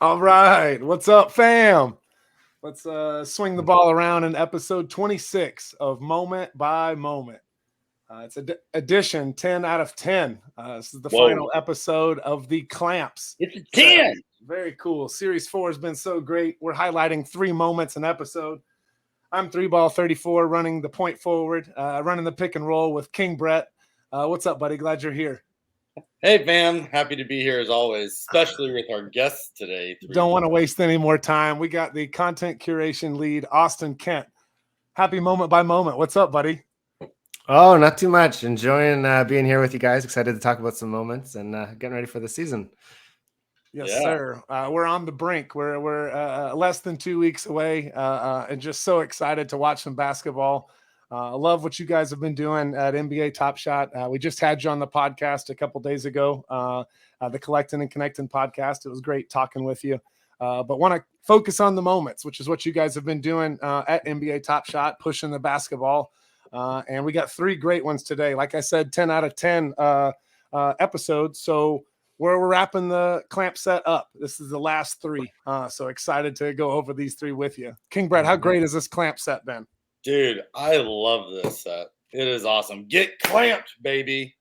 All right. What's up, fam? Let's swing the ball around in episode 26 of Moment by Moment. It's edition 10 out of 10. This is the Whoa, final episode of the Clamps it's a set. 10. Very cool. Series 4 has been so great. We're highlighting 3 moments an episode. I'm 3ball34 running the point forward, running the pick and roll with King Brett. What's up, buddy? Glad you're here. Hey, fam. Happy to be here as always, especially with our guests today. Don't want to waste any more time. We got the content curation lead, Austin Kent. Happy moment by moment. What's up, buddy? Oh, not too much. Enjoying being here with you guys. Excited to talk about some moments and getting ready for the season. Yes, sir. We're on the brink. We're less than 2 weeks away, and just so excited to watch some basketball. I love what you guys have been doing at NBA Top Shot. We just had you on the podcast a couple days ago, the Collectin and Connectin podcast. It was great talking with you. But want to focus on the moments, which is what you guys have been doing at NBA Top Shot, pushing the basketball. And we got 3 great ones today. Like I said, 10 out of 10 episodes. So we're wrapping the clamp set up. This is the last 3. So excited to go over these 3 with you. King Brett, how great has this clamp set been? Dude, I love this set. It is awesome. Get clamped, baby.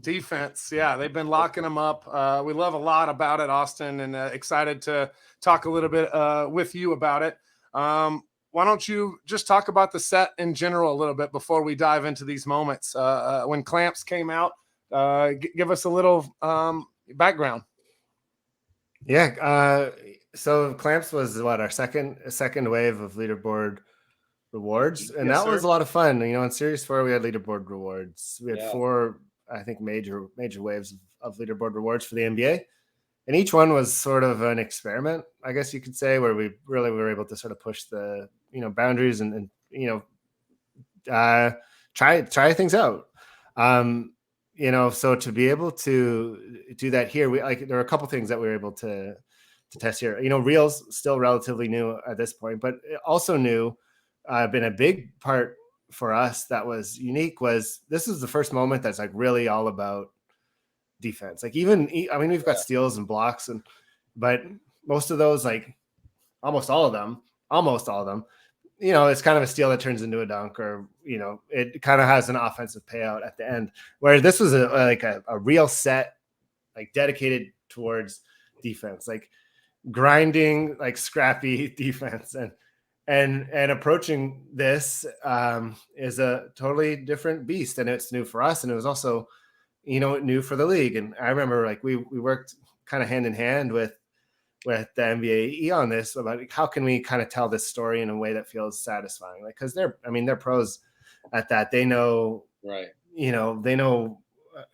Defense. Yeah, they've been locking them up. We love a lot about it, Austin, and excited to talk a little bit with you about it. Why don't you just talk about the set in general a little bit before we dive into these moments? When Clamps came out, give us a little background. Yeah. So Clamps was our second wave of leaderboard rewards, and Yes, that was sir. a lot of fun. In Series 4 we had leaderboard rewards. We had 4, I think, major waves of leaderboard rewards for the NBA, and each one was sort of an experiment, I guess you could say, where we really were able to sort of push the boundaries and try things out. So to be able to do that here, there are a couple things that we were able to test here. Reels still relatively new at this point, but also new. Been a big part for us that was unique was this is the first moment that's like really all about defense. Like we've got steals and blocks, but most of those, like almost all of them, it's kind of a steal that turns into a dunk, or it kind of has an offensive payout at the end. Where this was a real set, like dedicated towards defense, like grinding, like scrappy defense, and approaching this is a totally different beast, and it's new for us, and it was also new for the league. And I remember like we worked kind of hand in hand with the NBA on this about how can we kind of tell this story in a way that feels satisfying, like because they're pros at that. They know, right? They know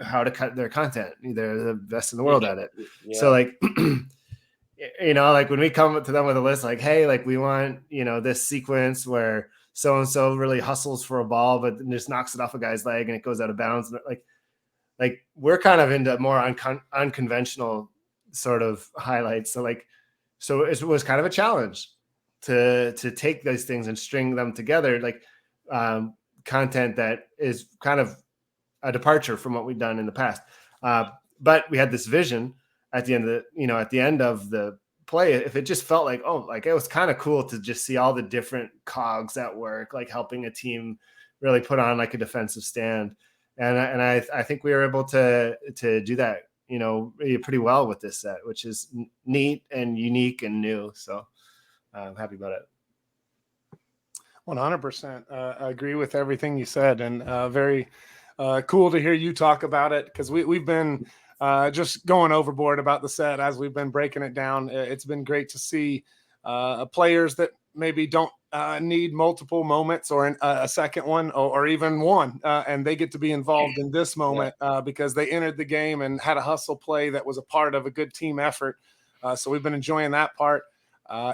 how to cut their content. They're the best in the world at it. So like like when we come to them with a list, like, hey, like we want this sequence where so and so really hustles for a ball but just knocks it off a guy's leg and it goes out of bounds, like we're kind of into more unconventional sort of highlights. So it was kind of a challenge to take those things and string them together, like content that is kind of a departure from what we've done in the past. But we had this vision at the end of the play. If it just felt like, it was kind of cool to just see all the different cogs at work, like helping a team really put on like a defensive stand. And I think we were able to do that, pretty well with this set, which is neat and unique and new. So I'm happy about it. 100%. I agree with everything you said, and very cool to hear you talk about it, because we've been just going overboard about the set as we've been breaking it down. It's been great to see players that maybe don't need multiple moments or a second one or even one, and they get to be involved in this moment because they entered the game and had a hustle play that was a part of a good team effort. So we've been enjoying that part,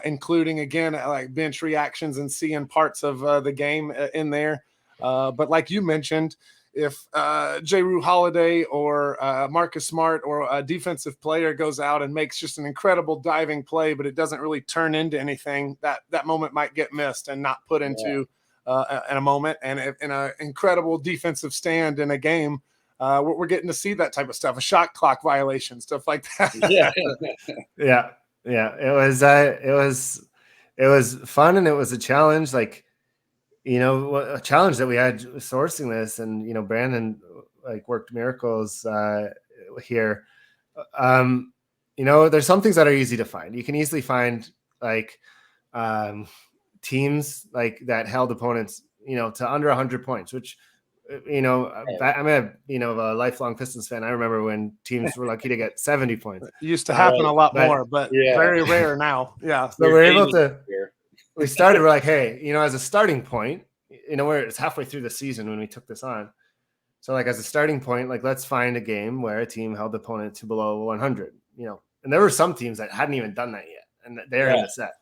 including, again, like bench reactions and seeing parts of the game in there. But like you mentioned, if Jrue Holiday or Marcus Smart or a defensive player goes out and makes just an incredible diving play, but it doesn't really turn into anything, that moment might get missed and not put into in a moment. And in an incredible defensive stand in a game, we're getting to see that type of stuff, a shot clock violation, stuff like that. Yeah. Yeah, it was fun, and it was a challenge. Like, a challenge that we had sourcing this, and Brandon like worked miracles here. There's some things that are easy to find. You can easily find like teams like that held opponents, to under 100 points, which I'm a lifelong Pistons fan. I remember when teams were lucky to get 70 points. It used to happen a lot but- more, but Yeah. very rare now. Yeah. So we're able to. Here. We started. We're like, hey, as a starting point, it's halfway through the season when we took this on. So like as a starting point, like let's find a game where a team held the opponent to below 100. And there were some teams that hadn't even done that yet, and they're in the set.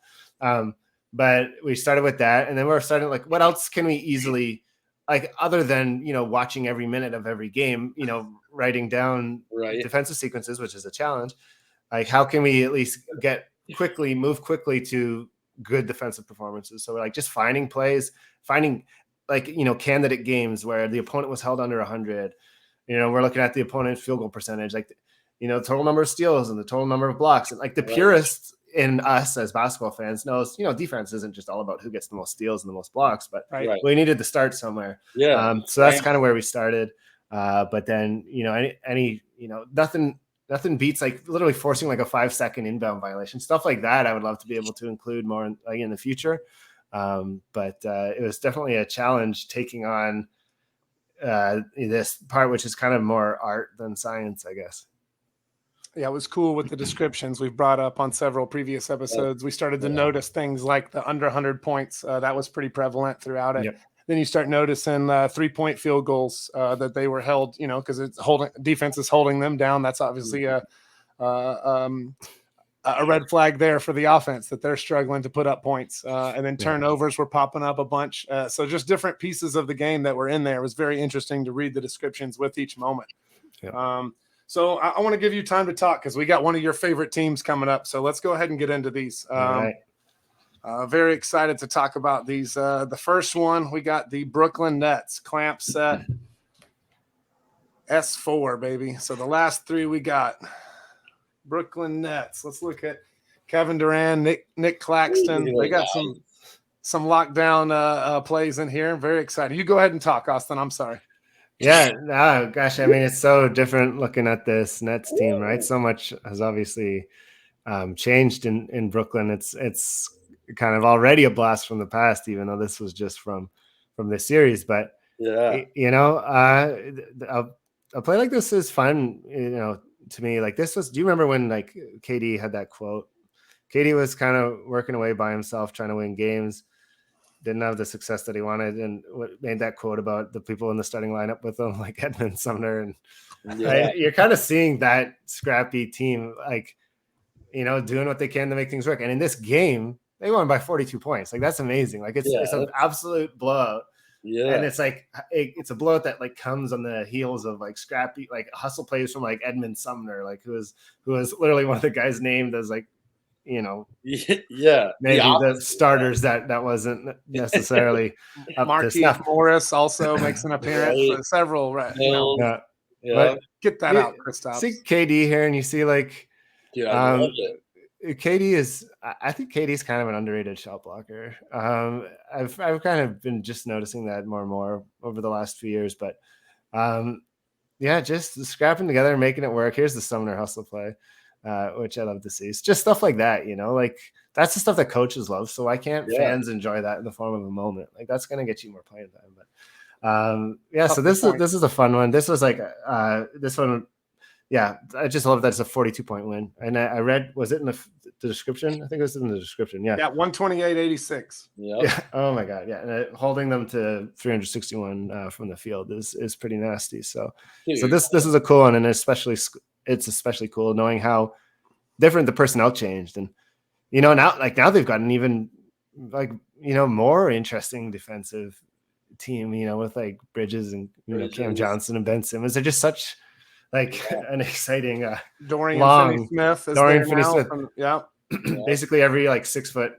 But we started with that, and then we're starting like, what else can we easily, like, other than watching every minute of every game, writing down defensive sequences, which is a challenge. Like, how can we at least move quickly to good defensive performances? So we're like just finding plays, finding like candidate games where the opponent was held under 100. We're looking at the opponent's field goal percentage, like total number of steals and the total number of blocks, and like the purists in us as basketball fans knows, defense isn't just all about who gets the most steals and the most blocks, but we needed to start somewhere. So that's kind of where we started. But then, nothing beats like literally forcing like a 5-second inbound violation, stuff like that. I would love to be able to include more in the future. But it was definitely a challenge taking on this part, which is kind of more art than science, I guess. Yeah, it was cool with the descriptions we've brought up on several previous episodes. We started to notice things like the under 100 points. That was pretty prevalent throughout it. Yep. Then you start noticing 3-point field goals that they were held, because it's defense is holding them down. That's obviously a red flag there for the offense that they're struggling to put up points. And then turnovers were popping up a bunch. So just different pieces of the game that were in there. It was very interesting to read the descriptions with each moment. Yeah. So I want to give you time to talk because we got one of your favorite teams coming up. So let's go ahead and get into these. Very excited to talk about these. The first one, we got the Brooklyn Nets clamp set S4, baby. So the last three we got Brooklyn Nets. Let's look at Kevin Durant, Nick Claxton. They got some lockdown plays in here. Very excited. You go ahead and talk, Austin. I'm sorry. Yeah, gosh, I mean, it's so different looking at this Nets team, right? So much has obviously changed in Brooklyn. It's kind of already a blast from the past, even though this was just from this series. But a play like this is fun, to me. Like this was. Do you remember when like KD had that quote? KD was kind of working away by himself, trying to win games. Didn't have the success that he wanted, and what made that quote about the people in the starting lineup with him, like Edmund Sumner, and you're kind of seeing that scrappy team, like doing what they can to make things work. And in this game, they won by 42 points. Like that's amazing. Like it's an absolute blowout. Yeah, and it's like it's a blowout that like comes on the heels of like scrappy like hustle plays from like Edmund Sumner, like who was literally one of the guys named as like. Maybe the starters that wasn't necessarily Marquise Morris also makes an appearance for several. But get that out, Kristaps. See KD here, and you see like, I love it. KD I think KD's kind of an underrated shot blocker. I've kind of been just noticing that more and more over the last few years, but just scrapping together and making it work. Here's the Sumner hustle play. Which I love to see. It's just stuff like that, like that's the stuff that coaches love. So why can't fans enjoy that in the form of a moment? Like that's going to get you more playing time. But so this is a fun one. This was like this one. Yeah, I just love that it's a 42-point win. And I read, was it in the description? I think it was in the description. Yeah. Yeah, 128-86. Yeah. Oh my God. Yeah. And holding them to 361 from the field is pretty nasty. So this is a cool one, and it's especially cool knowing how different the personnel changed. And now they've got an even more interesting defensive team, with like Bridges and Cam Johnson and Ben Simmons. They're just such an exciting Dorian Finney-Smith is Dorian there now Finney-Smith. Basically every like 6'9"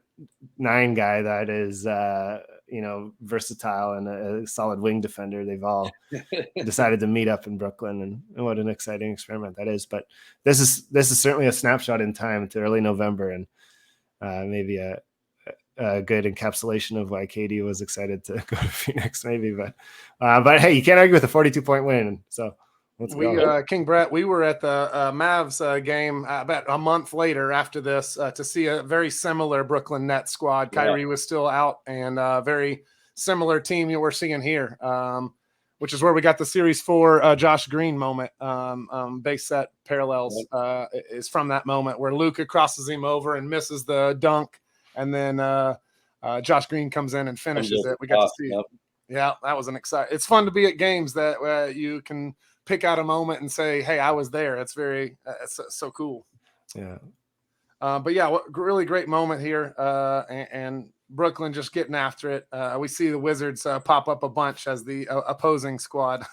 guy that is versatile and a solid wing defender. They've all decided to meet up in Brooklyn, and what an exciting experiment that is. But this is certainly a snapshot in time to early November, and maybe a good encapsulation of why Katie was excited to go to Phoenix, maybe. But hey, you can't argue with a 42-point win. So let's go. King Brett, we were at the Mavs game about a month later after this to see a very similar Brooklyn Nets squad. Kyrie was still out, and very similar team you were seeing here, which is where we got the Series 4 Josh Green moment. Base set parallels is from that moment where Luka crosses him over and misses the dunk, and then Josh Green comes in and finishes it. We got to see it. Yeah, that was an exciting. It's fun to be at games that you can pick out a moment and say, "Hey, I was there." It's very it's so cool. Yeah. But yeah, really great moment here, and Brooklyn just getting after it. We see the Wizards pop up a bunch as the opposing squad.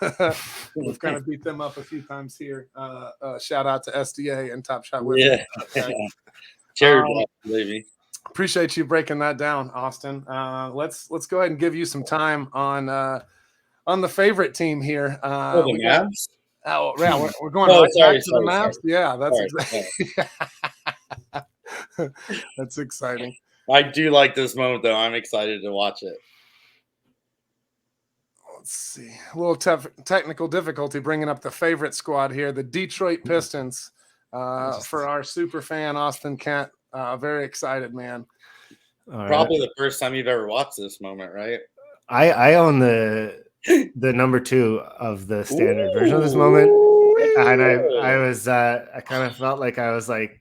We've kind of beat them up a few times here. Shout out to SDA and Top Shot Wizards. Yeah. Cheers, baby. Appreciate you breaking that down, Austin. Let's go ahead and give you some time on the favorite team here. The Mavs? We're going back to the Mavs. Sorry. Yeah, that's that's exciting. I do like this moment, though. I'm excited to watch it. Let's see. A little technical difficulty bringing up the favorite squad here, the Detroit Pistons. For our super fan, Austin Kent. Very excited, man. Probably the first time you've ever watched this moment, right? I own the number 2 of the standard version of this moment, and I kind of felt like I was like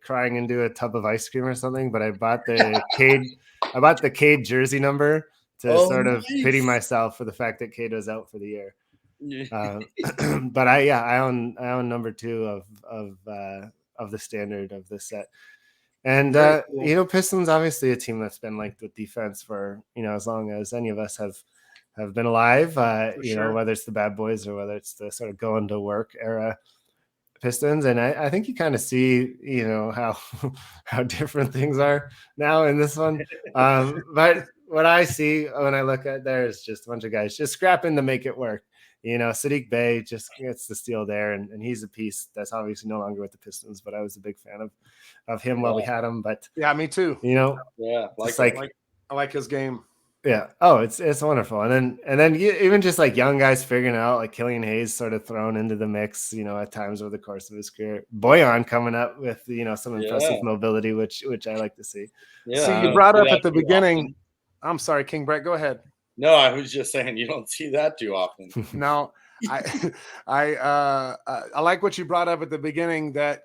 crying into a tub of ice cream or something. But I bought the Cade jersey number to sort of pity myself for the fact that Cade was out for the year. But I own number 2 of the standard of this set. And cool. Pistons obviously a team that's been linked with defense for as long as any of us have been alive. Sure. Whether it's the bad boys or whether it's the sort of going to work era Pistons. And I think you kind of see how different things are now in this one. But what I see when I look at there is just a bunch of guys just scrapping to make it work. Sadiq Bey just gets the steal there, and he's a piece that's obviously no longer with the Pistons, but I was a big fan of him while we had him. But yeah, me too. I like his game. Yeah. Oh, it's wonderful. And then even just like young guys figuring out, like Killian Hayes sort of thrown into the mix, at times over the course of his career. Boyan coming up with some impressive mobility, which I like to see. Yeah. See, you brought up at the beginning. I'm sorry, King Brett, go ahead. No, I was just saying you don't see that too often. No, I like what you brought up at the beginning that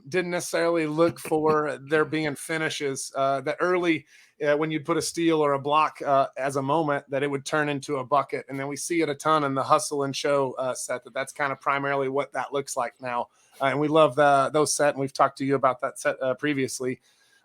didn't necessarily look for there being finishes that early when you'd put a steal or a block as a moment that it would turn into a bucket. And then we see it a ton in the hustle and show set that's kind of primarily what that looks like now. And we love those set. And we've talked to you about that set previously,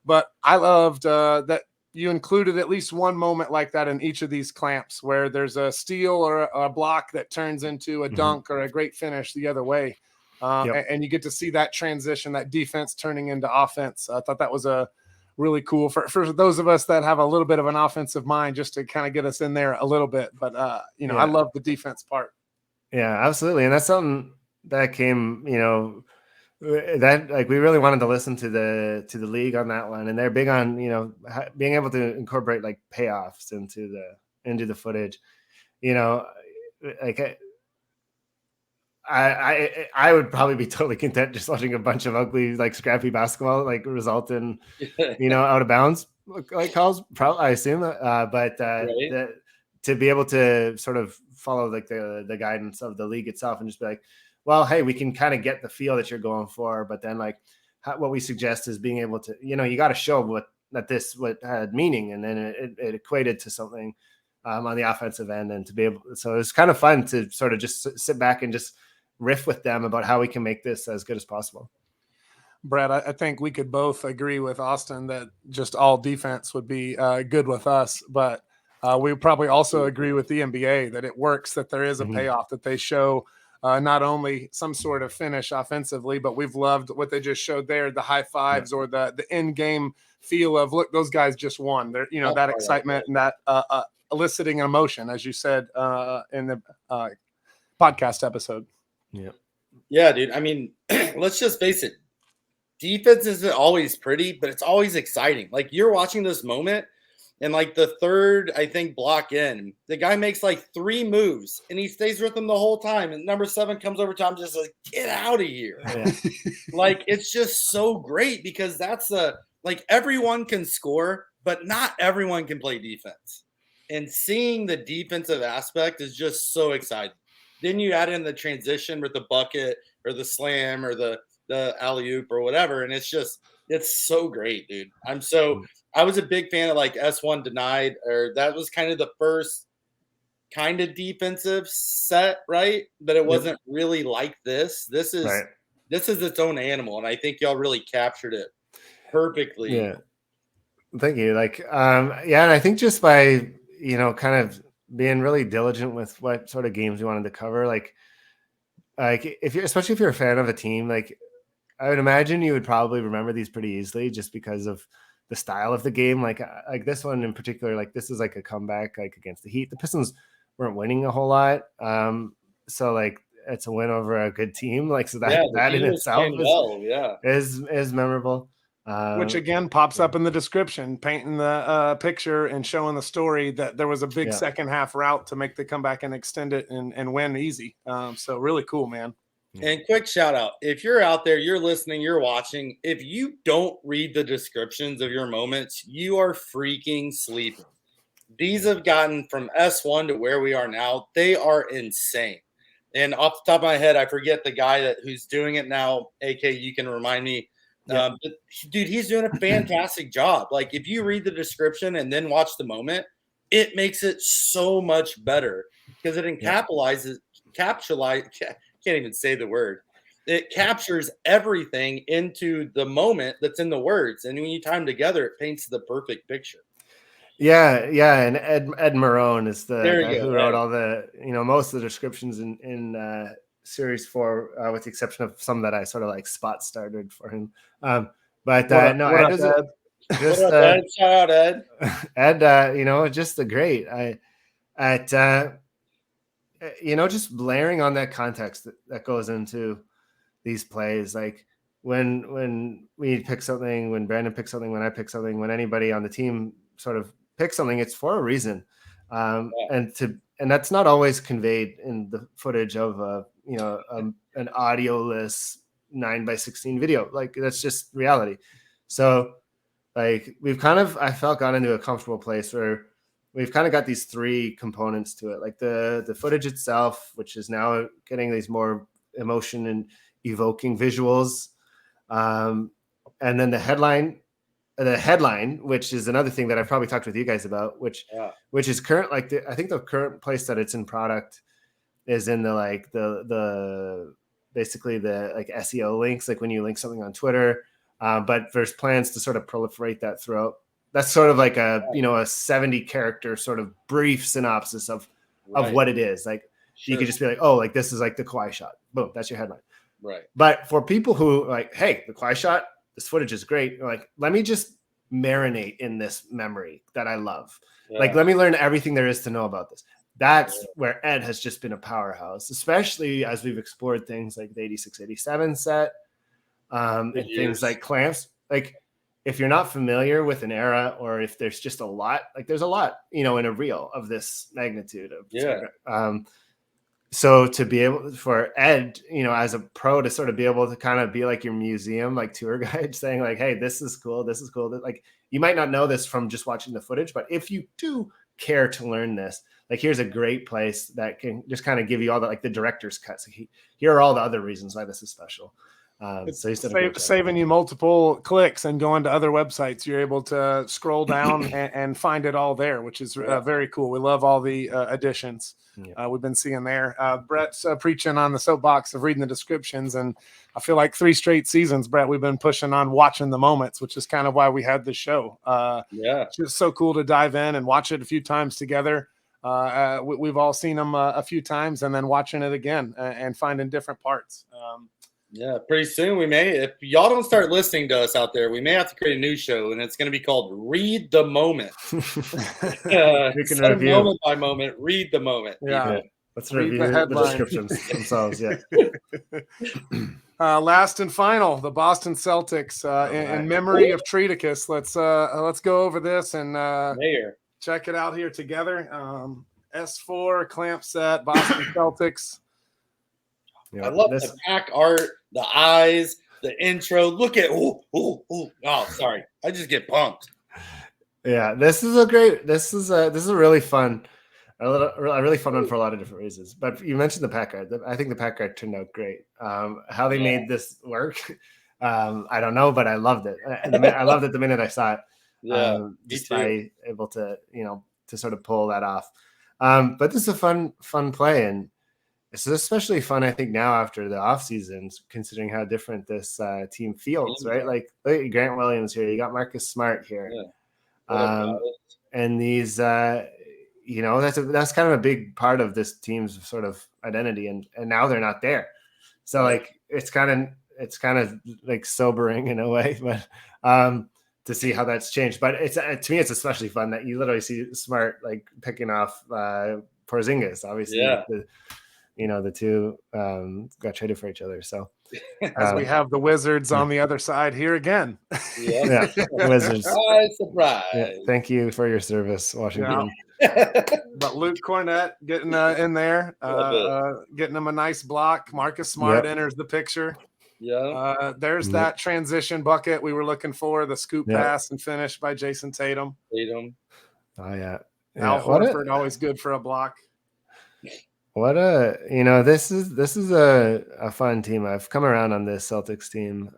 but I loved that you included at least one moment like that in each of these clamps where there's a steal or a block that turns into a dunk or a great finish the other way. And you get to see that transition, that defense turning into offense. I thought that was a really cool for those of us that have a little bit of an offensive mind, just to kind of get us in there a little bit. But, I love the defense part. Yeah, absolutely. And that's something that came, that like we really wanted to listen to the league on that one, and they're big on being able to incorporate like payoffs into the footage. Like I would probably be totally content just watching a bunch of ugly like scrappy basketball like result in out of bounds like calls. Probably I assume, but right. To be able to sort of follow like the guidance of the league itself and just be like, well, hey, we can kind of get the feel that you're going for, but then like what we suggest is being able to, you got to show what had meaning, and then it equated to something on the offensive end, and to be able. So it was kind of fun to sort of just sit back and just riff with them about how we can make this as good as possible. Brad, I think we could both agree with Austin that just all defense would be good with us, but we probably also agree with the NBA that it works, that there is a payoff, that they show not only some sort of finish offensively, but we've loved what they just showed there, the high fives or the in-game feel of, look, those guys just won. They're, that excitement and that eliciting an emotion, as you said in the podcast episode. Yeah, dude. I mean, let's just face it. Defense isn't always pretty, but it's always exciting. Like, you're watching this moment, and like the third, I think, block in, the guy makes like 3 moves, and he stays with them the whole time. And number 7 comes over to him, just like, get out of here. Like, it's just so great because that's like, everyone can score, but not everyone can play defense. And seeing the defensive aspect is just so exciting. Then you add in the transition with the bucket or the slam or the alley-oop or whatever, and it's so great, dude. I was a big fan of like S1 Denied, or that was kind of the first kind of defensive set, right? But it wasn't really like this. This is its own animal, and I think y'all really captured it perfectly. Yeah. Thank you. Like, and I think just by, kind of being really diligent with what sort of games we wanted to cover, like especially if you're a fan of a team, like I would imagine you would probably remember these pretty easily just because of the style of the game. Like this one in particular, like this is like a comeback, like against the Heat. The Pistons weren't winning a whole lot. So like it's a win over a good team. Like, so that in itself is memorable. Which again pops up in the description, painting the picture and showing the story that there was a big second half route to make the comeback and extend it and win easy. So really cool, man. And quick shout out, if you're out there, you're listening, you're watching, if you don't read the descriptions of your moments, you are freaking sleeping. These have gotten from S1 to where we are now. They are insane. And off the top of my head, I forget the guy who's doing it now. AK, you can remind me. But dude, he's doing a fantastic job. Like, if you read the description and then watch the moment, it makes it so much better because it can't even say the word. It captures everything into the moment that's in the words. And when you tie them together, it paints the perfect picture. Yeah. And Ed Marone is the guy who wrote all the, most of the descriptions in Series 4, with the exception of some that I sort of like spot started for him. Ed is just Ed. Shout out Ed. Ed, just a great. Just layering on that context that goes into these plays, like when we pick something, when Brandon picks something, when I pick something, when anybody on the team sort of picks something, it's for a reason. And that's not always conveyed in the footage of an audioless 9:16 video. Like, that's just reality. So like I felt got into a comfortable place where we've kind of got these 3 components to it, like the footage itself, which is now getting these more emotion and evoking visuals. And then the headline, which is another thing that I've probably talked with you guys about, which is current. Like I think the current place that it's in product is in the basically the like SEO links, like when you link something on Twitter. But there's plans to sort of proliferate that throughout. That's sort of like a 70 character sort of brief synopsis of what it is. Like you could just be like, oh, like this is like the Kawhi shot. Boom, that's your headline. Right. But for people who like, hey, the Kawhi shot, this footage is great. You're like, let me just marinate in this memory that I love. Yeah. Like, let me learn everything there is to know about this. That's where Ed has just been a powerhouse, especially as we've explored things like the 86-87 set, and things like clamps. Like, if you're not familiar with an era, or if there's just a lot, like there's a lot, in a reel of this magnitude of so to be able for Ed, as a pro, to sort of be able to kind of be like your museum, like tour guide, saying like, hey, this is cool. Like, you might not know this from just watching the footage, but if you do care to learn this, like, here's a great place that can just kind of give you all the, like, the director's cuts. Like, here are all the other reasons why this is special. So saving you multiple clicks and going to other websites. You're able to scroll down and find it all there, which is very cool. We love all the additions we've been seeing there. Brett's preaching on the soapbox of reading the descriptions, and I feel like 3 straight seasons, Brett, we've been pushing on watching the moments, which is kind of why we had this show. It's just so cool to dive in and watch it a few times together. we've all seen them a few times, and then watching it again and finding different parts. Yeah, pretty soon we may, if y'all don't start listening to us out there, we may have to create a new show, and it's going to be called Read the Moment. We can review moment by moment, read the moment. Yeah. Let's Read review the the headline. descriptions themselves. Yeah. Last and final, the Boston Celtics. In memory of Treaticus, let's go over this and check it out here together. S4 clamp set, Boston Celtics. I love the pack art, the eyes, the intro. Look at oh, sorry, I just get pumped. Yeah, this is a really fun, a really fun one for a lot of different reasons. But you mentioned the pack art. I think the pack art turned out great. How they made this work, I don't know, but I loved it. I loved it the minute I saw it. Yeah, just by able to to sort of pull that off. But this is a fun play, and it's especially fun, I think, now after the off seasons, considering how different this team feels, right? Like Grant Williams here, you got Marcus Smart here, and these, that's kind of a big part of this team's sort of identity, and now they're not there, so like it's kind of like sobering in a way, but to see how that's changed. But it's to me, it's especially fun that you literally see Smart like picking off Porzingis, obviously. Yeah. The two got traded for each other. So as we have the Wizards on the other side here again. Yeah. Wizards. Surprise. Yeah, thank you for your service, Washington. But Luke Cornett getting in there, getting him a nice block. Marcus Smart enters the picture. Yeah. There's that transition bucket we were looking for, the scoop pass and finish by Jason Tatum. Oh yeah. Al Horford, always good for a block. This is a fun team. I've come around on this Celtics team.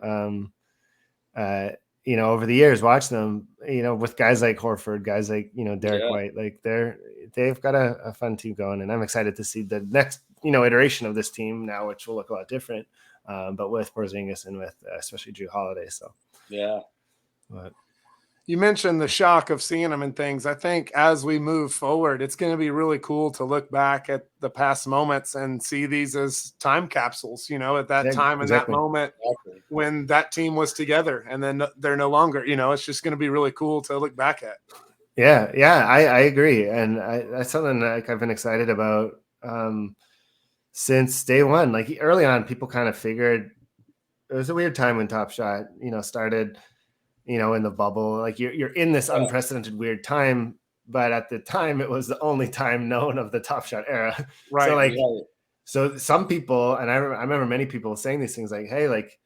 Over the years, watch them, with guys like Horford, guys like, Derek White, like they've got a fun team going, and I'm excited to see the next, iteration of this team now, which will look a lot different. But with Porzingis and with especially Drew Holiday. So, yeah. But you mentioned the shock of seeing them and things. I think as we move forward, it's going to be really cool to look back at the past moments and see these as time capsules, at that time and that moment when that team was together, and then they're no longer, it's just going to be really cool to look back at. Yeah. I agree. And that's something that I've been excited about since day one. Like early on, people kind of figured it was a weird time when Top Shot, started, in the bubble. Like you're in this unprecedented weird time, but at the time it was the only time known of the Top Shot era. Right. So some people, and I remember many people saying these things like, hey, like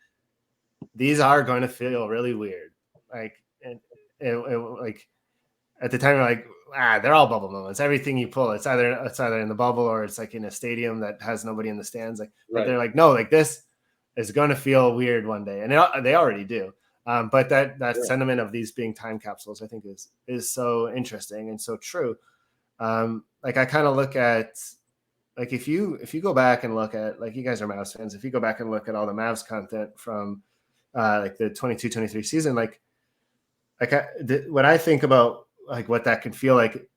these are going to feel really weird. Like, and like at the time you're like, they're all bubble moments. Everything you pull, it's either in the bubble or it's like in a stadium that has nobody in the stands. Like, but they're like, no, like this is going to feel weird one day, and they already do. But that sentiment of these being time capsules, I think, is so interesting and so true. Like I kind of look at, like if you go back and look at, like you guys are Mavs fans, if you go back and look at all the Mavs content from like the 22-23 season, when I think about like what that can feel like,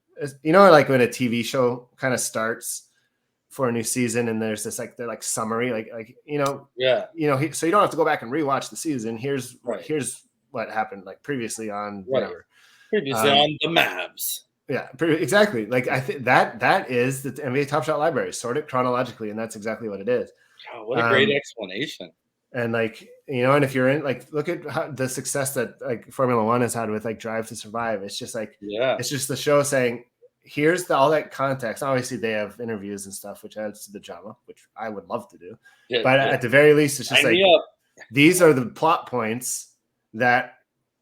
like when a TV show kind of starts for a new season and there's this like, they're like summary, so you don't have to go back and rewatch the season. Here's what happened like previously on whatever. Previously on the Mavs. Yeah, exactly. Like I think that is the NBA Top Shot library, sort it chronologically, and that's exactly what it is. Oh, what a great explanation. And like, and if you're in, like, look at how the success that like Formula One has had with like Drive to Survive. It's just like, it's just the show saying, here's all that context. Obviously they have interviews and stuff, which adds to the drama, which I would love to do. But at the very least, it's just these are the plot points that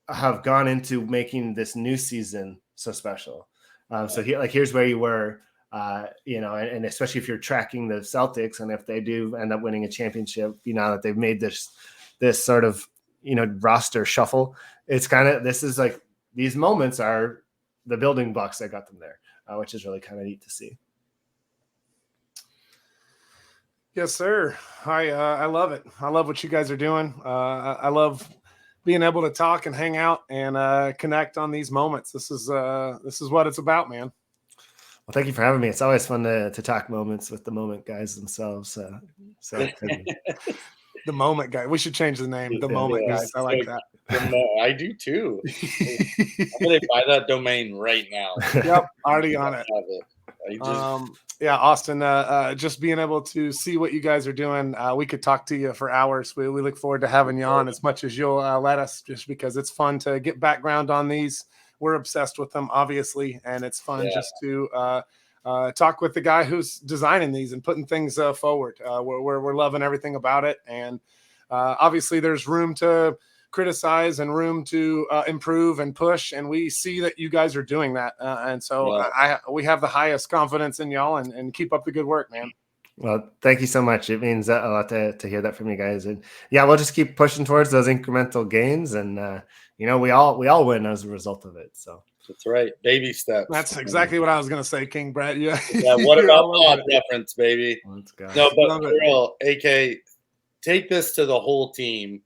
have gone into making this new season so special. So here's where you were, and especially if you're tracking the Celtics, and if they do end up winning a championship, that they've made this sort of, roster shuffle, it's kind of, this is like, these moments are the building blocks that got them there, which is really kind of neat to see. Yes, sir. I love it. I love what you guys are doing. I love being able to talk and hang out and connect on these moments. This is what it's about, man. Well, thank you for having me. It's always fun to talk moments with the moment guys themselves. The moment guy. We should change the name. The moment guys. I like that. I do too. I'm gonna buy that domain right now. Yep, already on it. Yeah, Austin, just being able to see what you guys are doing, we could talk to you for hours. We look forward to having you on as much as you'll let us, just because it's fun to get background on these. We're obsessed with them, obviously, and it's fun just to talk with the guy who's designing these and putting things forward. We're loving everything about it, and obviously there's room to criticize and room to improve and push, and we see that you guys are doing that, and so we have the highest confidence in y'all, and keep up the good work, man. Well, thank you so much. It means a lot to hear that from you guys, and yeah, we'll just keep pushing towards those incremental gains, and we all win as a result of it. So that's right, baby steps. That's exactly what I was going to say, King Brett. Yeah. What about pod reference, baby? Let's go. No, but for real, AK, take this to the whole team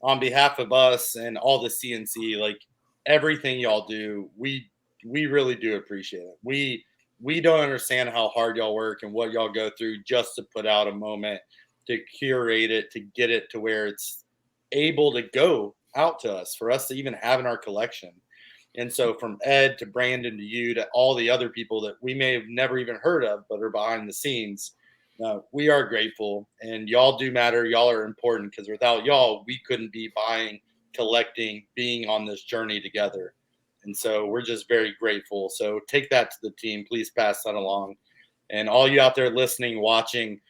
on behalf of us and all the CNC. Like everything y'all do, we really do appreciate it. We don't understand how hard y'all work and what y'all go through just to put out a moment, to curate it, to get it to where it's able to go out to us, for us to even have in our collection. And so from Ed to Brandon to you to all the other people that we may have never even heard of but are behind the scenes, we are grateful, and y'all do matter. Y'all are important, because without y'all, we couldn't be buying, collecting, being on this journey together. And so we're just very grateful. So take that to the team. Please pass that along. And all you out there listening, watching,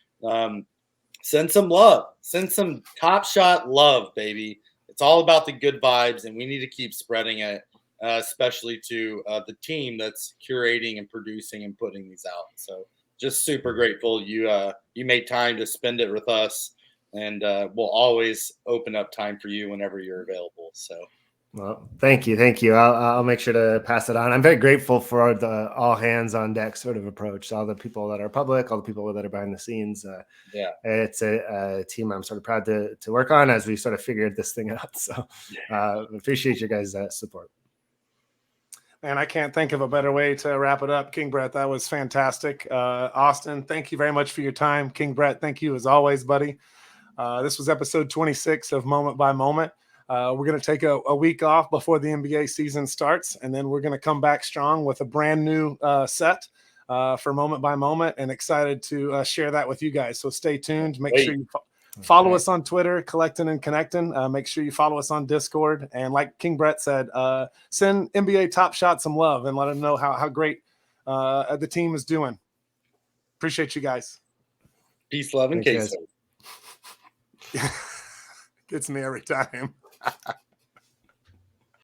send some love. Send some Top Shot love, baby. It's all about the good vibes, and we need to keep spreading it, especially to the team that's curating and producing and putting these out. So just super grateful you made time to spend it with us, and we'll always open up time for you whenever you're available. So. Well, thank you. I'll make sure to pass it on. I'm very grateful for the all hands on deck sort of approach. All the people that are public, all the people that are behind the scenes. It's a team I'm sort of proud to work on as we sort of figured this thing out. So appreciate you guys' support. And I can't think of a better way to wrap it up. King Brett, that was fantastic. Austin, thank you very much for your time. King Brett, thank you as always, buddy. This was episode 26 of Moment by Moment. We're going to take a week off before the NBA season starts, and then we're going to come back strong with a brand new set for Moment by Moment, and excited to share that with you guys. So stay tuned. Make sure you follow us on Twitter, Collectin and Connectin. Make sure you follow us on Discord. And like King Brett said, send NBA Top Shot some love and let them know how great the team is doing. Appreciate you guys. Peace, love, and queso. Gets me every time.